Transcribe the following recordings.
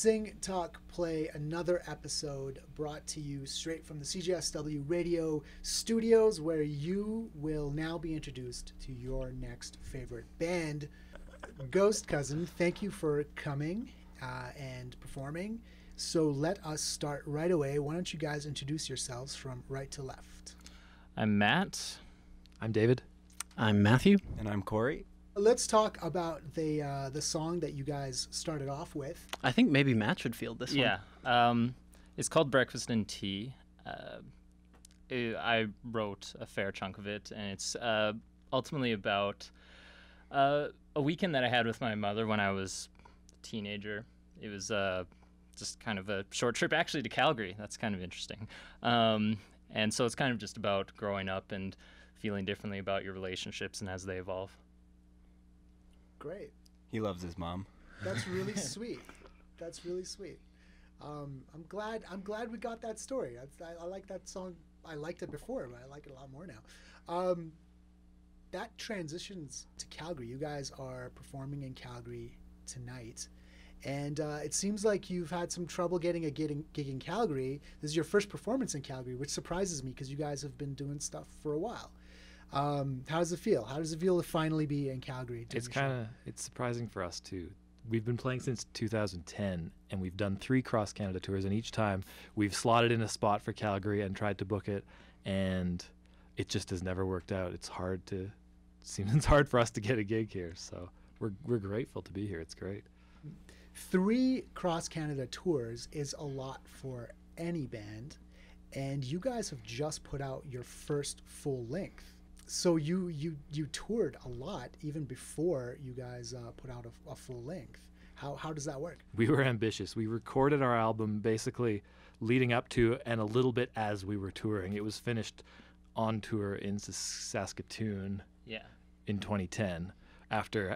Sing, Talk, Play, another episode brought to you straight from the CJSW radio studios, where you will now be introduced to your next favorite band. Ghost Cousin, thank you for coming and performing. So let us start right away. Why don't you guys introduce yourselves from right to left? I'm Matt. I'm David. I'm Matthew. And I'm Corey. Let's talk about the song that you guys started off with. I think maybe Matt should field this one. Yeah. It's called Breakfast and Tea. I wrote a fair chunk of it, and it's ultimately about a weekend that I had with my mother when I was a teenager. It was just kind of a short trip, actually, to Calgary. That's kind of interesting. And so it's kind of just about growing up and feeling differently about your relationships and as they evolve. Great. He loves his mom. That's really sweet. That's really sweet. I'm glad we got that story. I like that song. I liked it before, but I like it a lot more now. That transitions to Calgary. You guys are performing in Calgary tonight, and it seems like you've had some trouble getting a gig in Calgary. This is your first performance in Calgary, which surprises me because you guys have been doing stuff for a while. How does it feel? How does it feel to finally be in Calgary? It's surprising for us too. We've been playing since 2010, and we've done 3 cross Canada tours, and each time we've slotted in a spot for Calgary and tried to book it, and it just has never worked out. It's hard for us to get a gig here, so we're grateful to be here. It's great. 3 cross Canada tours is a lot for any band, and you guys have just put out your first full length. So you toured a lot even before you guys put out a full length. How does that work? We were ambitious. We recorded our album basically leading up to and a little bit as we were touring. It was finished on tour in Saskatoon in 2010 after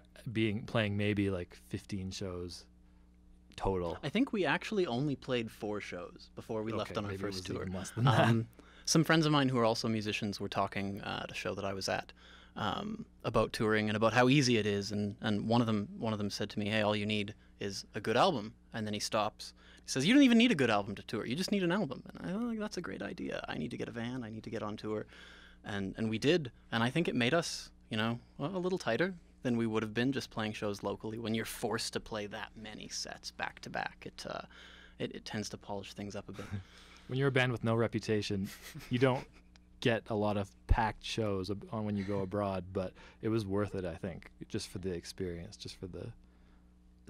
playing maybe like 15 shows total. I think we actually only played 4 shows before we left on our first tour. Even less than that. Some friends of mine who are also musicians were talking at a show that I was at about touring and about how easy it is. And one of them said to me, "Hey, all you need is a good album." And then he stops. He says, "You don't even need a good album to tour. You just need an album." And I think that's a great idea. I need to get a van. I need to get on tour. And we did. And I think it made us, a little tighter than we would have been just playing shows locally. When you're forced to play that many sets back to back, it tends to polish things up a bit. When you're a band with no reputation, you don't get a lot of packed shows on when you go abroad, but it was worth it, I think, just for the experience, just for the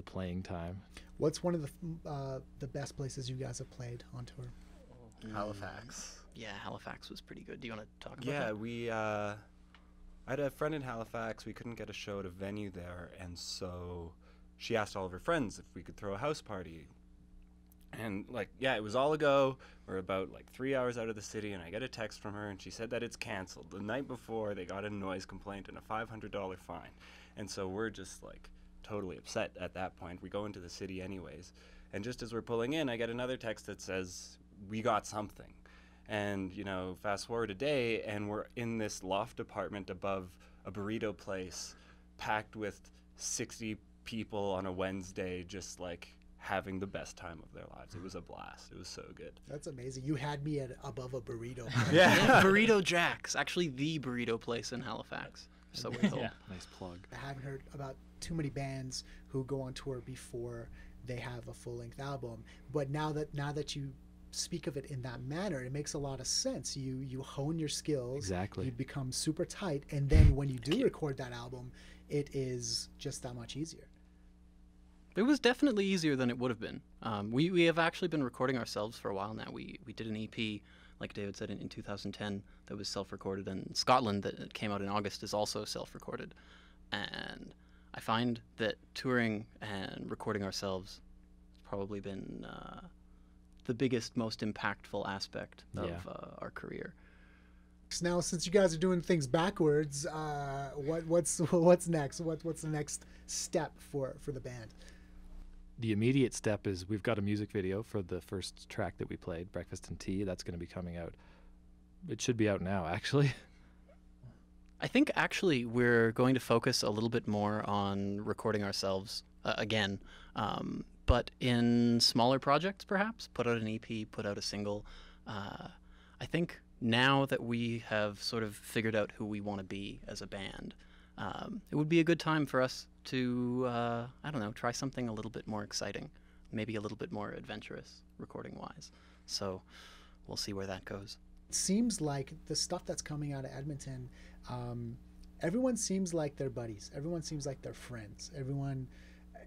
playing time. What's one of the best places you guys have played on tour? Halifax. Yeah, Halifax was pretty good. Do you want to talk about that? Yeah, I had a friend in Halifax. We couldn't get a show at a venue there, and so she asked all of her friends if we could throw a house party. And it was all a go. We're about 3 hours out of the city, and I get a text from her, and she said that it's canceled. The night before, they got a noise complaint and a $500 fine. And so we're just totally upset at that point. We go into the city anyways. And just as we're pulling in, I get another text that says, "We got something." And, fast forward a day, and we're in this loft apartment above a burrito place, packed with 60 people on a Wednesday, just having the best time of their lives. It was a blast. It was so good. That's amazing. You had me above a burrito. Yeah, Burrito Jack's, actually the burrito place in Halifax. So we're told. Yeah. Nice plug. I haven't heard about too many bands who go on tour before they have a full-length album. But now that you speak of it in that manner, it makes a lot of sense. You hone your skills. Exactly. You become super tight, and then when you do record that album, it is just that much easier. It was definitely easier than it would have been. We have actually been recording ourselves for a while now. We did an EP, like David said, in 2010 that was self-recorded, and Scotland that came out in August is also self-recorded. And I find that touring and recording ourselves has probably been the biggest, most impactful aspect of our career. Now, since you guys are doing things backwards, what's next? What's the next step for the band? The immediate step is we've got a music video for the first track that we played, Breakfast and Tea. That's going to be coming out. It should be out now, actually. I think actually we're going to focus a little bit more on recording ourselves again, but in smaller projects, perhaps put out an EP, put out a single. I think now that we have sort of figured out who we want to be as a band, it would be a good time for us to, I don't know, try something a little bit more exciting, maybe a little bit more adventurous recording-wise. So we'll see where that goes. It seems like the stuff that's coming out of Edmonton, everyone seems like they're buddies. Everyone seems like they're friends.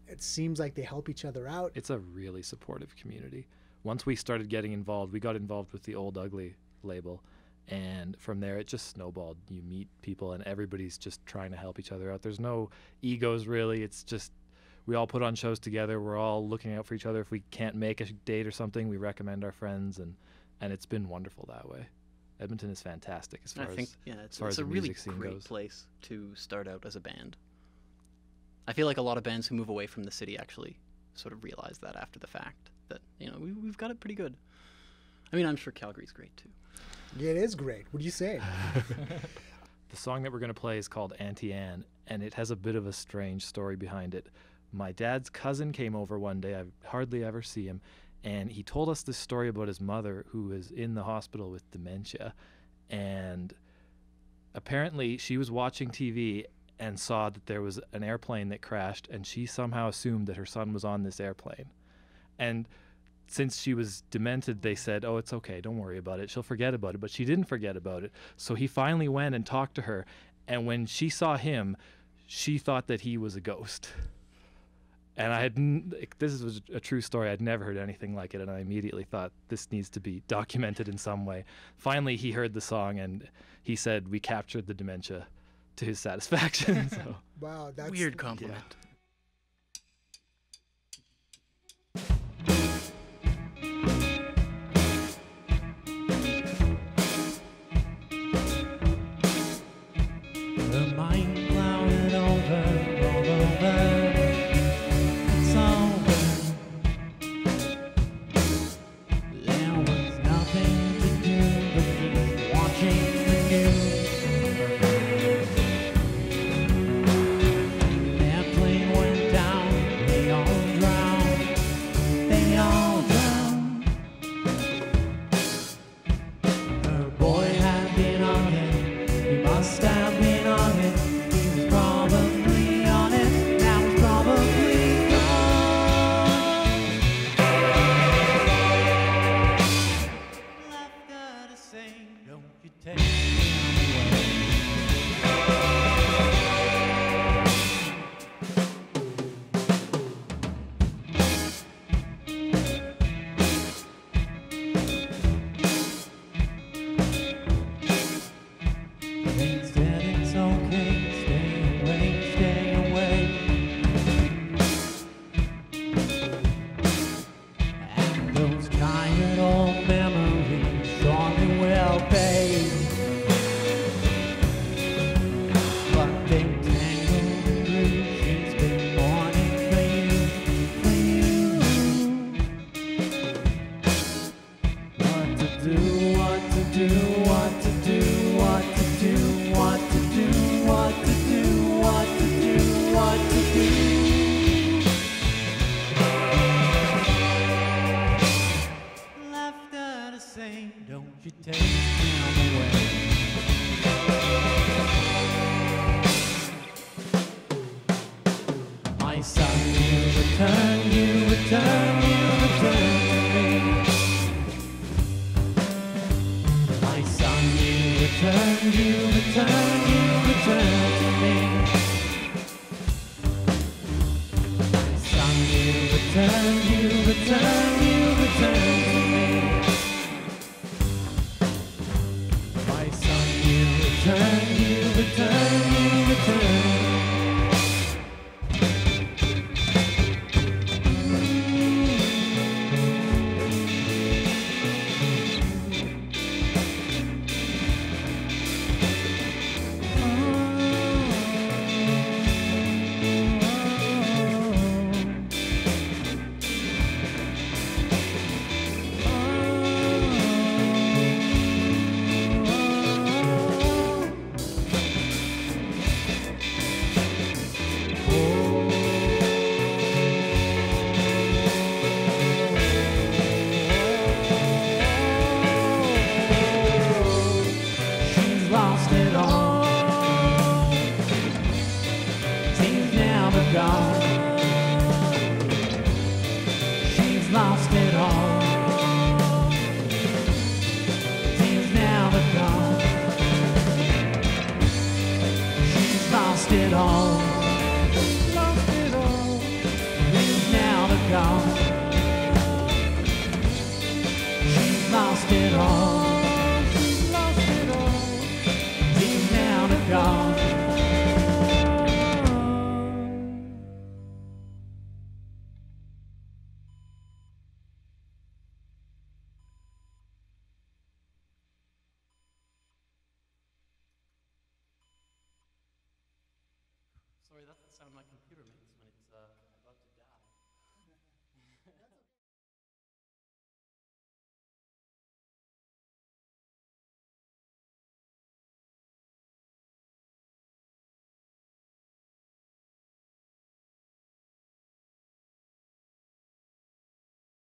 It seems like they help each other out. It's a really supportive community. Once we started getting involved, we got involved with the Old Ugly label, and from there it just snowballed. You meet people and everybody's just trying to help each other out. There's no egos really. It's just we all put on shows together. We're all looking out for each other. If we can't make a date or something, we recommend our friends, and it's been wonderful that way. Edmonton is fantastic as far as a the really music scene great goes. place to start out as a band. I feel like a lot of bands who move away from the city actually sort of realize that after the fact, that, you know, we've got it pretty good. I mean, I'm sure Calgary's great too. Yeah, it is great. What do you say? The song that we're going to play is called Auntie Anne, and it has a bit of a strange story behind it. My dad's cousin came over one day. I hardly ever see him, and he told us this story about his mother who is in the hospital with dementia, and apparently she was watching TV and saw that there was an airplane that crashed, and she somehow assumed that her son was on this airplane. And since she was demented, they said, oh, it's okay, don't worry about it, she'll forget about it. But she didn't forget about it. So he finally went and talked to her, and when she saw him, she thought that he was a ghost. And this was a true story. I'd never heard anything like it, and I immediately thought this needs to be documented in some way. Finally, he heard the song, and he said we captured the dementia to his satisfaction. So. Wow, that's Weird compliment. The mind clouded over, all over. It's over. There was nothing to do but keep watching the news. Their plane went down, they all drowned. They all drowned. Her boy had been on it, he must have been on it. He was probably on it, now he's probably gone. Left her to say, don't you take me away. They said it's okay, stay away, stay away. And those tired old memories surely will fade. But they tangled and grew, she's been mourning for you, for you. What to do, what to do, what to do, what to do, what to do, what to do, what to do, what to do. Left her to say, don't you take him away. My son, you return, you return, you return to me. My son, you return, you return, you return to me. My son, you return, you return, you return to me. My son, you return, you return, you return. lost it all. Lost it all. Things now they're gone. She's lost it all. She's lost it all. Things now they're gone. Sorry, that doesn't sound like